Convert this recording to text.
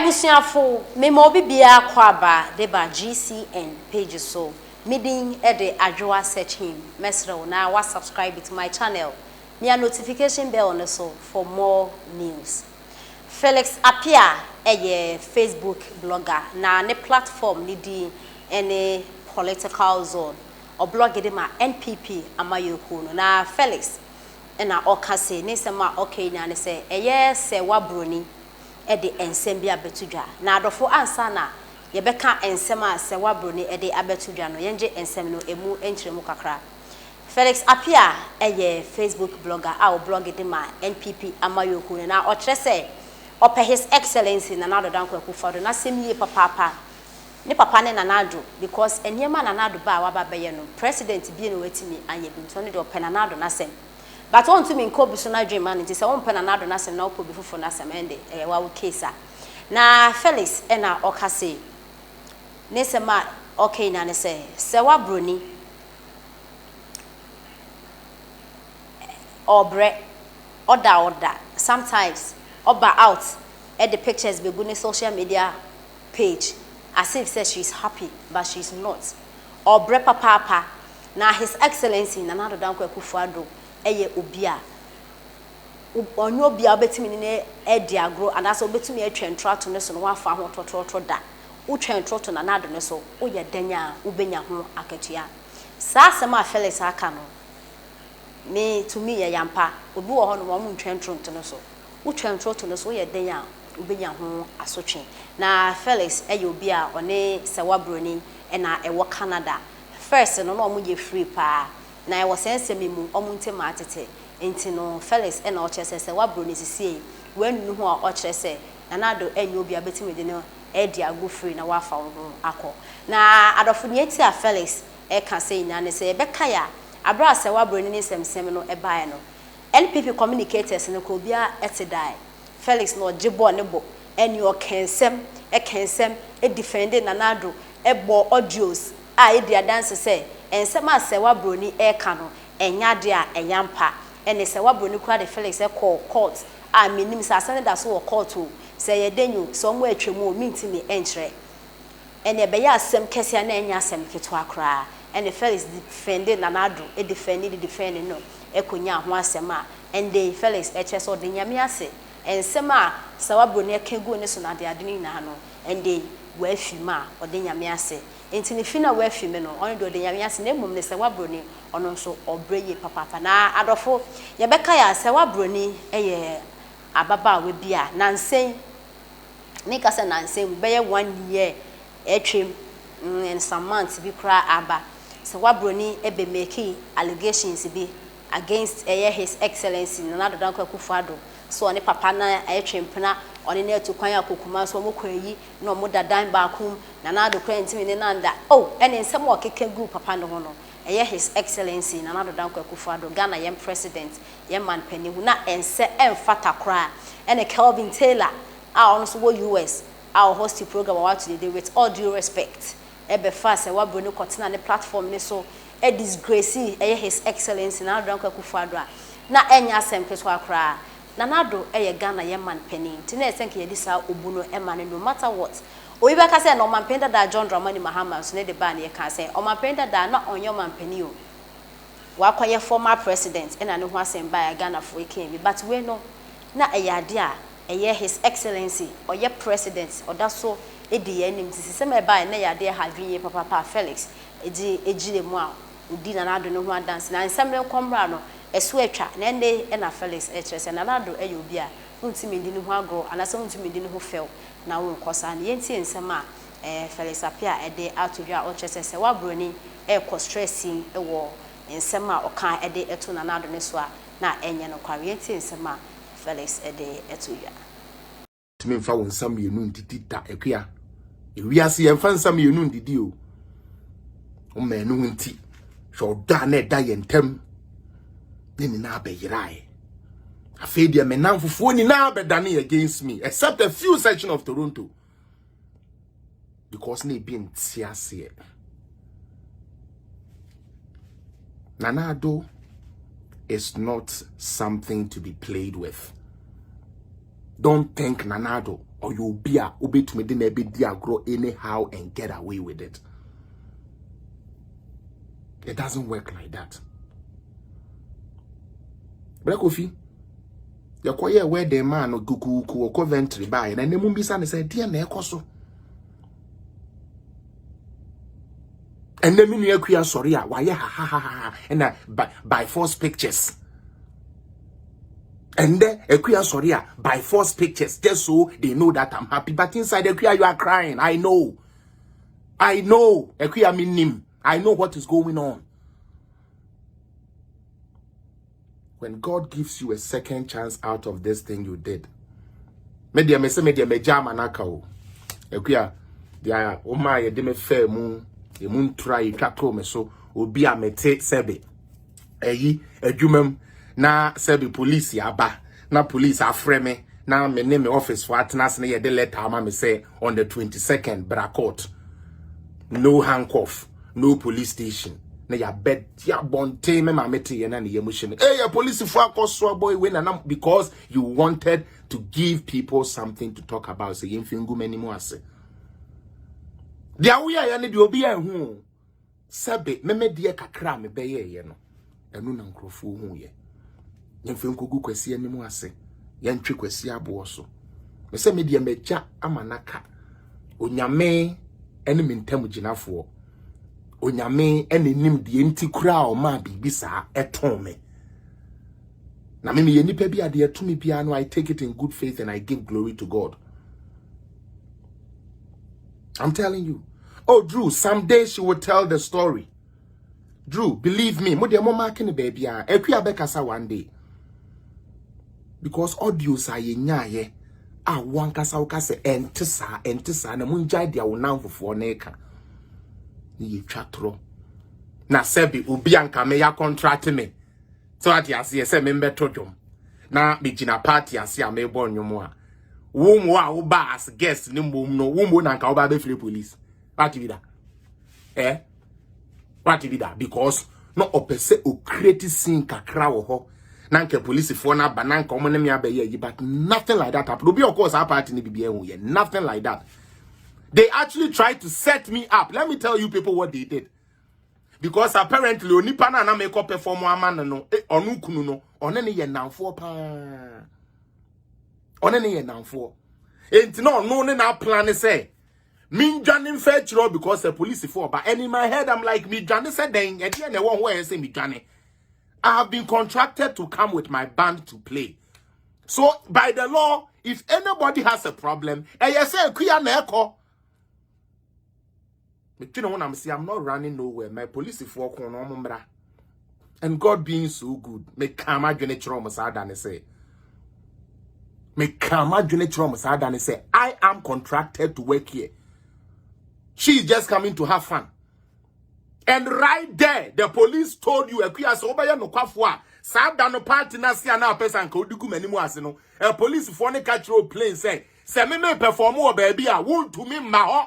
Ebusiafo me mo bibia kwaba deba GCN page so meeting the Addo search him mesro na wa subscribe to my channel near notification bell on so for more news. Felix Apia Facebook blogger na ne platform ni di any political zone or blog de ma NPP amayoko no na Felix na okase ne sema okay na ne say Serwaa Broni e de ensem bia betudwa na adofo ansa na ye beka ensem a Serwaa Broni e de abetudwa no yenje ensem no emu enchiremu kakra. Felix Apia Facebook blogger a blog de ma NPP amayoko na o kire say ope his excellency na Addo danko akufado na semye papa ne papa ne Addo because eniema Addo ba wa babaye no president bi no wetimi anye bi so ne de ope Addo na sem. But want to mean Kobe so na dream man it is one pen Addo na sem na opo bi fofo na sem ende wa case na Felix na okase ne sema okay na ne say Serwaa Broni obre order sometimes oba out at the pictures be good social media page as if says she's happy but she's not obre papa na his excellency na Addo danko akufado eye obia onyo obia obetimi ne edi agro and aso obetimi atwentro to ne so no wafa ho tototo da utwentro to na Addo ne so oye danya ubenya ho akatua sa asema Felix aka no me to me ye yampa obi wo ho no mo ntwentro to ne so utwentro to ne so oye danya ubenya ho asotwe na Felix eye obia one Serwaa Broni na ewo Canada first no mo ye free pa na I was saying mu omunte matete enti no Felix na o chese Serwaa Broni sisi when nu ho a o chese na Addo enyo bia betimi de no e dia go free na wafa ho akọ na adofo ni eti a Felix e ka say nya ne say be ka ya abra Serwaa Broni ni semsem no e bae no NPP communicators no ko bia etidai Felix no jibo ne bo eni o kensem e defending na Addo e bo audios a e dia dance say ensema Serwaa Broni e ka no enya de a enyampa ene Serwaa Broni kura de Felix e call court a menim sa asane da so court o say ye denyu so mo atwemu o mintimi enkyere ene be ya asem kese na enya asem keto akra ene Felix defending na Addo e defend no e konya ho asem a ende Felix e cheso de nyame ase ensema Serwaa Broni e kegu ne so na de adeni na no ende wa afima o de nyame ase enti ne fina wa afime no on do de nyame ase na mum ne Serwaa Broni ono so obreye papa na adofo ye beka ya Serwaa Broni eye ababa we bia na nsen ne ka se na nsen be ye 1 year etwem in some months bi kra aba Serwaa Broni ebe make allegations bi against his excellency na Addo danko akufado so ne papa na etwempena oni na etukwan akokuma so mo kwayi na mo dadan ba kum na Addo kra ntimi ne nanda oh ene nsem o keke group papa no ho no his excellency na Addo danko akufado Ghana yem president yem man panihu na ense emfata kra ene Kelvin Taylor a ono so wo US our host program wa today with all due respect ebe fa Serwaa Broni kotena ne platform ne so e disgrace his excellency na Addo danko akufado na enya asem keto akra na Addo Ghana yem man penny tina esenke ye disa obuno emane no matter what oyi be ka say no man penda da John Dramani Mahama so ne de ba na ye ka say o man penda da na onyo man penny o wa kwaye former president ena ne ho asem ba ya Ghana for eken bi but we no na ade a his excellency or ye president or that so e de enim tisi se me ba na ade hadwin ye papa Felix ejile mu a odi na Addo ne ho dance na nsem ne komra no esu atwa na ende na Felix ekyerese na Addo obi a untimi ndi ne ho agro anase untimi ndi ne ho fel na won kosa na yenti nsem a Felix Apia ede atodwa o kyerese Serwaa Broni ko stressing wo nsem a oka ede eto na Addo ne so a na enye no kwa yenti nsem a Felix ede etodwa timi mfa won nsam yenu ndidi da ekua ewiase ye mfa nsam yenu ndidi o menu nti so da na da ye ntem ni na abeyirai afedia menamfufo ni na abedane against me except a few section of Toronto because na be ntiase Addo is not something to be played with. Don't think Addo or you'll be a obey to me then a bit grow anyhow and get away with it. It doesn't work like that. Brekofi, you quiet where the man or kuku or Coventry by and then the Mumbisa said, dear Nekoso. And then me near sorry, why ha and by force pictures. And then a queer sorry by force pictures just so they know that I'm happy. But inside the queer you are crying. I know. A queer meaning. I know what is going on. When God gives you a second chance out of this thing you did, media me jam anaka. A queer dia oma ye de me fair moon. The moon try to me so obi a mete sebe eyi adwumam na sebe police aba na police afreme na me name office for atnas na ye de letter ama me say on the 22nd brakot no handcuff no police station na ya bed ya bonte me ma mete ye na ne yemuhye ya police for akoso boy we na because you wanted to give people something to talk about say yemfingu manimu ase. Dia we ya ne de obi ahu sebe meme de kakra me beye ye no enu na nkrofo hu ye yemfe nkogu kwasi animu ase yentwe kwasi abo so me se me de meja amanaka onyame ene mentam ginafo onyame ene nim de enti kura o ma bibi sa eton me na me ye nipa bi ade etumi bia no I take it in good faith and I give glory to God. I'm telling you. Oh, Drew, someday she will tell the story. Drew, believe me, mo de mo marking the baby ekua bekasa one day. Because audios are yenyaye a one kasa ukase entisa na munjai dia wonam fofo na eka. Ni twatro. Na sebi obi anka me ya contract me. So ati ase se me mbeto dwom. Na begina party ase a me bo nwom a. Wo mo a wo ba as guest ni mbom no wo mo na nka wo ba be free police. What did that? What did that? Because no opese o create scene kakra wo ho. Nanke police for na bananka omo na me abeye but nothing like that happened. Be of course our party ni bibia hu ye. Nothing like that. They actually tried to set me up. Let me tell you people what they did. Because apparently onipa na make up perform amana no onu kunu no one ne ye namfo pa. One ne ye namfo. Enti no na plan say me Johnny fetch because the police for but and in my head I'm like me Johnny said then and the one where I say me Johnny I have been contracted to come with my band to play. So by the law if anybody has a problem and you say kuya na eko me you know when I'm saying I'm not running nowhere my police for kono and God being so good me kama dwene chiro mo sa da ne say me kama dwene chiro mo sa da ne say I am contracted to work here. She's just coming to have fun. And right there, the police told you, a police phone catch your plane say, me perform baby, I want to me ma.